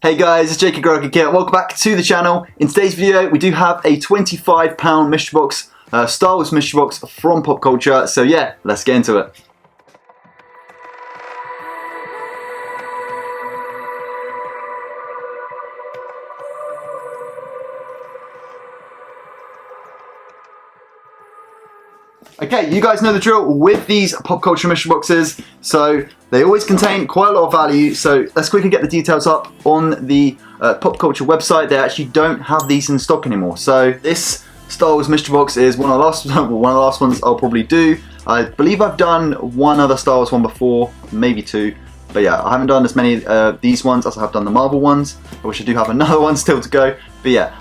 Hey guys, it's Geek here. Welcome back to the channel. In today's video, we do have a £25 mystery box, Star Wars mystery box from Popcultcha. So yeah, let's get into it. Okay, you guys know the drill with these Popcultcha mystery boxes, so they always contain quite a lot of value. So let's quickly get the details up on the Popcultcha website. They actually don't have these in stock anymore. So this Star Wars mystery box is one of the last ones I'll probably do. I believe I've done one other Star Wars one before, maybe two. But yeah, I haven't done as many these ones as I have done the Marvel ones. I wish I do have another one still to go. But yeah,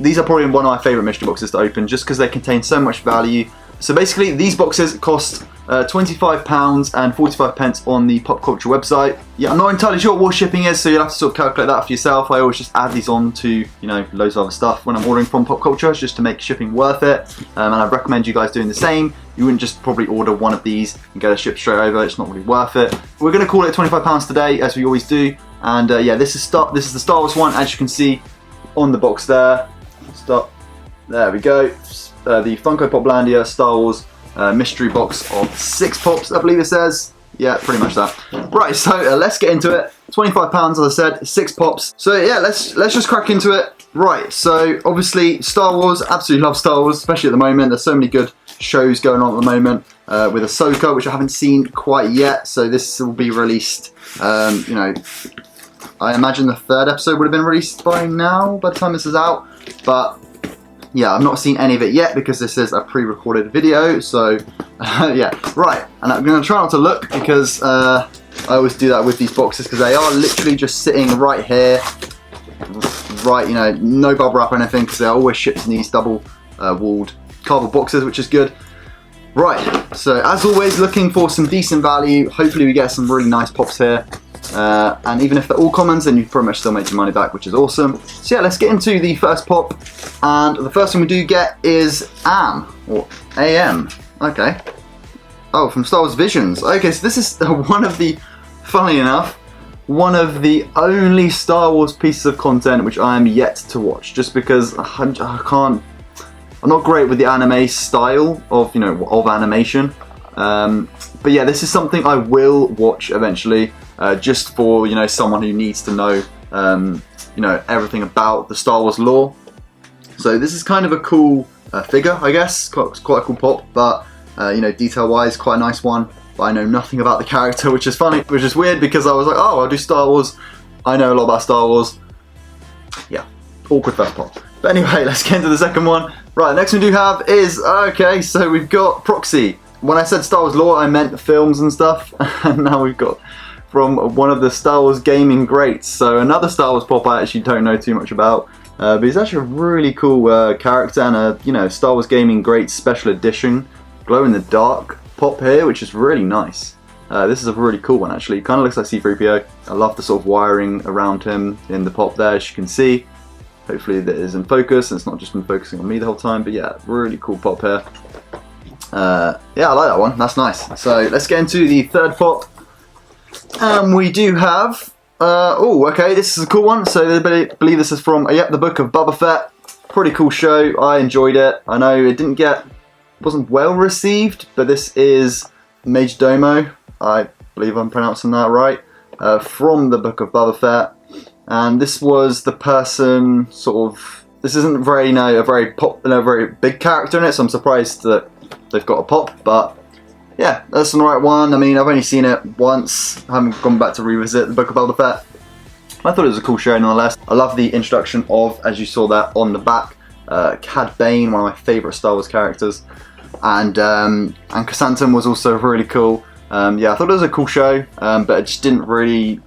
these are probably one of my favourite mystery boxes to open just because they contain so much value. So basically, these boxes cost £25 and 45 pence on the Popcultcha website. Yeah, I'm not entirely sure what shipping is, so you'll have to sort of calculate that for yourself. I always just add these on to, you know, loads of other stuff when I'm ordering from Popcultcha, just to make shipping worth it. And I recommend you guys doing the same. You wouldn't just probably order one of these and get it shipped straight over. It's not really worth it. We're going to call it £25 today, as we always do. And yeah, this is the Star Wars one, as you can see on the box there. There we go. The Funko Poplandia Star Wars mystery box of 6 pops, I believe it says. Yeah, pretty much that. Right, so let's get into it. £25, as I said, 6 pops. So yeah, let's just crack into it. Right, so obviously Star Wars, absolutely love Star Wars, especially at the moment. There's so many good shows going on at the moment with Ahsoka, which I haven't seen quite yet. So this will be released, you know, I imagine the 3rd episode would have been released by now, by the time this is out. But yeah, I've not seen any of it yet because this is a pre-recorded video, so yeah, right. And I'm going to try not to look because I always do that with these boxes because they are literally just sitting right here, right, you know, no bubble wrap or anything because they're always shipped in these double walled cardboard boxes, which is good. Right, so as always, looking for some decent value. Hopefully we get some really nice pops here. And even if they're all commons, then you pretty much still make your money back, which is awesome. So yeah, let's get into the first pop. And the first one we do get is AM, or AM, okay. Oh, from Star Wars Visions. Okay, so this is one of the, funnily enough, one of the only Star Wars pieces of content which I am yet to watch, just because I'm not great with the anime style of, you know, of animation. But yeah, this is something I will watch eventually. Just for, you know, someone who needs to know, you know, everything about the Star Wars lore. So this is kind of a cool figure, I guess. Quite a cool pop, but you know, detail-wise, quite a nice one. But I know nothing about the character, which is funny, which is weird because I was like, oh, I'll do Star Wars. I know a lot about Star Wars. Yeah, awkward first pop. But anyway, let's get into the second one. Right, the next one we do have is, okay, so we've got Proxy. When I said Star Wars lore, I meant films and stuff, and now we've got from one of the Star Wars gaming greats. So another Star Wars pop I actually don't know too much about, but he's actually a really cool character and a, you know, Star Wars gaming great special edition glow in the dark pop here, which is really nice. This is a really cool one actually. Kind of looks like C-3PO. I love the sort of wiring around him in the pop there, as you can see. Hopefully that is in focus and it's not just been focusing on me the whole time, but yeah, really cool pop here. Yeah, I like that one, that's nice. So let's get into the third pop. We do have, oh, okay, this is a cool one. So I believe this is from, yep, the Book of Boba Fett. Pretty cool show. I enjoyed it. I know it wasn't well received, but this is Major Domo. I believe I'm pronouncing that right. From the Book of Boba Fett, and this was the person sort of. This isn't very, you know, a very big character in it, so I'm surprised that they've got a pop, but. Yeah, that's the right one. I mean, I've only seen it once. I haven't gone back to revisit the Book of Boba Fett. I thought it was a cool show nonetheless. I love the introduction of, as you saw that on the back, Cad Bane, one of my favourite Star Wars characters. And Chrysanthemum was also really cool. Yeah, I thought it was a cool show, but it just didn't really...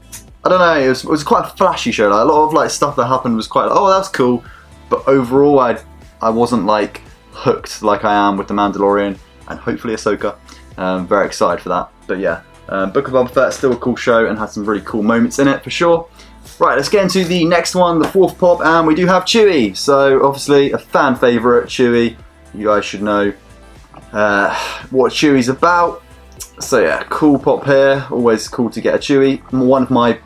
I don't know, it was quite a flashy show. Like, a lot of like stuff that happened was quite like, oh, that's cool. But overall, I wasn't like hooked like I am with The Mandalorian and hopefully Ahsoka. Very excited for that. But yeah, Book of Boba Fett, still a cool show and has some really cool moments in it for sure. Right, let's get into the next one, the fourth pop, and we do have Chewie. So obviously a fan favourite, Chewie. You guys should know what Chewie's about. So yeah, cool pop here. Always cool to get a Chewie.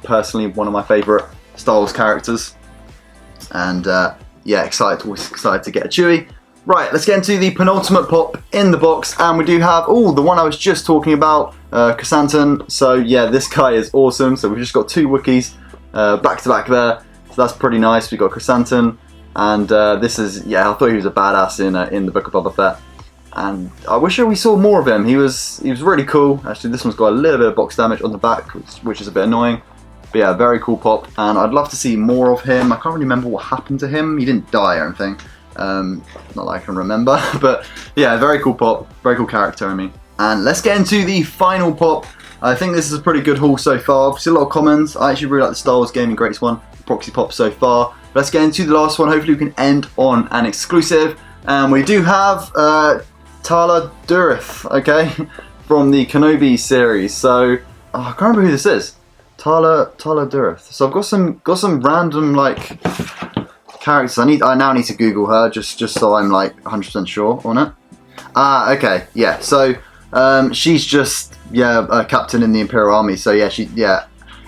Personally one of my favourite Star Wars characters. And yeah, excited to get a Chewie. Right, let's get into the penultimate pop in the box, and we do have, the one I was just talking about, Chrysanthemum. So yeah, this guy is awesome. So we've just got 2 Wookiees back to back there, so that's pretty nice. We've got Chrysanthemum, and this is, yeah, I thought he was a badass in the Book of Boba Fett, and I wish we saw more of him. He was really cool. Actually, this one's got a little bit of box damage on the back, which is a bit annoying. But yeah, very cool pop, and I'd love to see more of him. I can't really remember what happened to him. He didn't die or anything. Not that I can remember, but yeah, very cool pop, very cool character, I mean. And let's get into the final pop. I think this is a pretty good haul so far. I've seen a lot of comments. I actually really like the Star Wars Gaming Greats one, Proxy Pop so far. Let's get into the last one. Hopefully we can end on an exclusive. And we do have Tala Durith, okay, from the Kenobi series. So, I can't remember who this is. Tala Durith. So I've got some random, like, characters. I now need to Google her just so I'm like 100% sure on it. Okay, yeah. So she's just a captain in the Imperial Army. So yeah,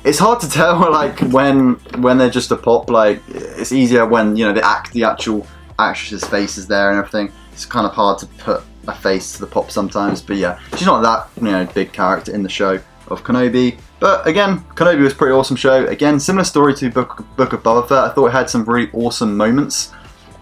it's hard to tell like when they're just a pop. Like it's easier when the actual actress's face is there and everything. It's kind of hard to put a face to the pop sometimes. But yeah, she's not that big character in the show of Kenobi. But again, Kenobi was a pretty awesome show. Again, similar story to Book of Boba Fett. I thought it had some really awesome moments,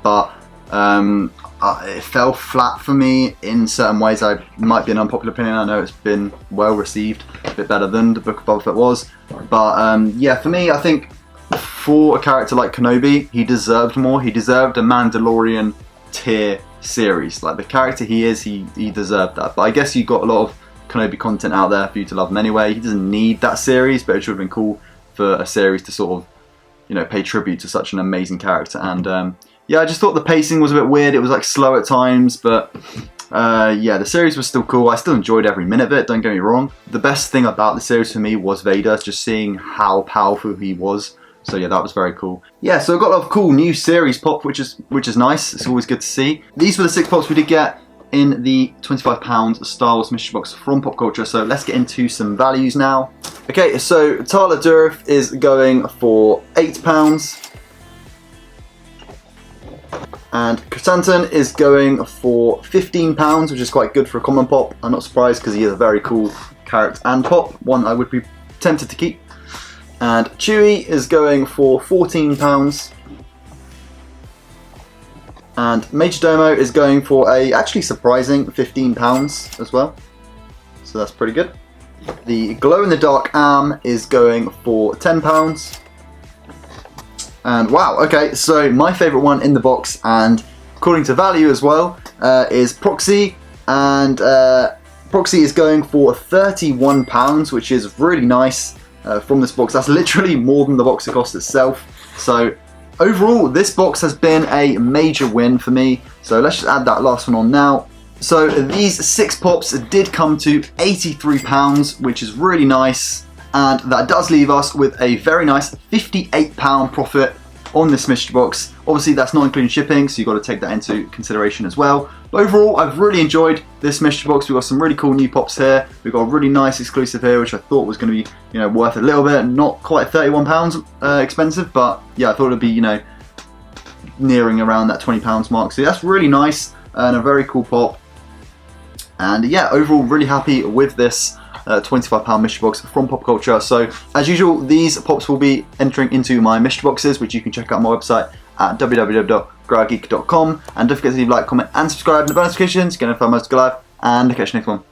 but it fell flat for me in certain ways. I might be an unpopular opinion. I know it's been well received, a bit better than the Book of Boba Fett was. But yeah, for me, I think for a character like Kenobi, he deserved more. He deserved a Mandalorian tier series. Like the character he is, he deserved that. But I guess you got a lot of Kenobi content out there for you to love him anyway. He doesn't need that series, but it should have been cool for a series to sort of, pay tribute to such an amazing character. And yeah, I just thought the pacing was a bit weird. It was like slow at times, but yeah, the series was still cool. I still enjoyed every minute of it, don't get me wrong. The best thing about the series for me was Vader, just seeing how powerful he was. So yeah, that was very cool. Yeah, so I've got a lot of cool new series pop, which is nice. It's always good to see. These were the 6 pops we did get in the £25 Star Wars mystery box from Popcultcha. So let's get into some values now. Okay, so Tala Durith is going for £8. And Chrysanthemum is going for £15, which is quite good for a common pop. I'm not surprised because he is a very cool character and pop, one I would be tempted to keep. And Chewie is going for £14. And Major Domo is going for a actually surprising £15 as well. So that's pretty good. The glow-in-the-dark arm is going for £10. And wow, okay, so my favourite one in the box, and according to value as well, is Proxy. And Proxy is going for £31, which is really nice from this box. That's literally more than the box cost itself. So overall, this box has been a major win for me. So let's just add that last one on now. So these 6 pops did come to £83, which is really nice. And that does leave us with a very nice £58 profit on this mystery box. Obviously that's not including shipping, so you've got to take that into consideration as well. But overall, I've really enjoyed this mystery box. We've got some really cool new pops here. We've got a really nice exclusive here, which I thought was going to be, worth a little bit. Not quite £31 expensive, but yeah, I thought it'd be, nearing around that £20 mark. So that's really nice and a very cool pop. And yeah, overall, really happy with this £25 mystery box from Popcultcha. So as usual, these pops will be entering into my mystery boxes, which you can check out on my website at www.grailgeek.com. And don't forget to leave a like, comment and subscribe, and the notifications, get notified when I go live, and catch you next one.